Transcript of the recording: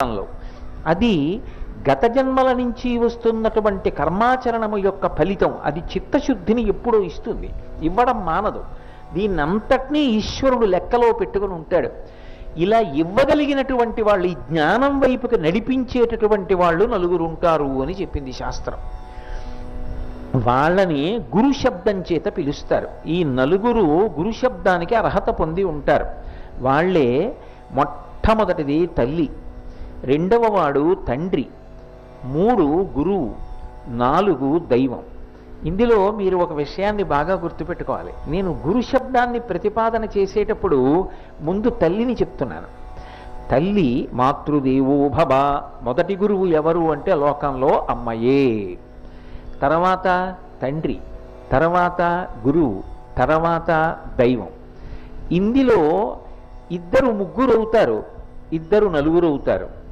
లో అది గత జన్మల నుంచి వస్తున్నటువంటి కర్మాచరణము యొక్క ఫలితం. అది చిత్తశుద్ధిని ఎప్పుడూ ఇస్తుంది, ఇవ్వడం మానదు. దీన్నంతటినీ ఈశ్వరుడు లెక్కలో పెట్టుకుని ఉంటాడు. ఇలా ఇవ్వగలిగినటువంటి వాళ్ళు, ఈ జ్ఞానం వైపుకి నడిపించేటటువంటి వాళ్ళు నలుగురు ఉంటారు అని చెప్పింది శాస్త్రం. వాళ్ళని గురు శబ్దం చేత పిలుస్తారు. ఈ నలుగురు గురు శబ్దానికి అర్హత పొంది ఉంటారు. వాళ్ళే మొట్టమొదటిది తల్లి, రెండవ వాడు తండ్రి, 3 గురువు, 4 దైవం. ఇందులో మీరు ఒక విషయాన్ని బాగా గుర్తుపెట్టుకోవాలి. నేను గురు శబ్దాన్ని ప్రతిపాదన చేసేటప్పుడు ముందు తల్లిని చెప్తున్నాను. తల్లి మాతృదేవో భవ. మొదటి గురువు ఎవరు అంటే లోకంలో అమ్మయే. తర్వాత తండ్రి, తర్వాత గురువు, తర్వాత దైవం. ఇందులో 2 ముగ్గురు అవుతారు, 2 నలుగురు అవుతారు.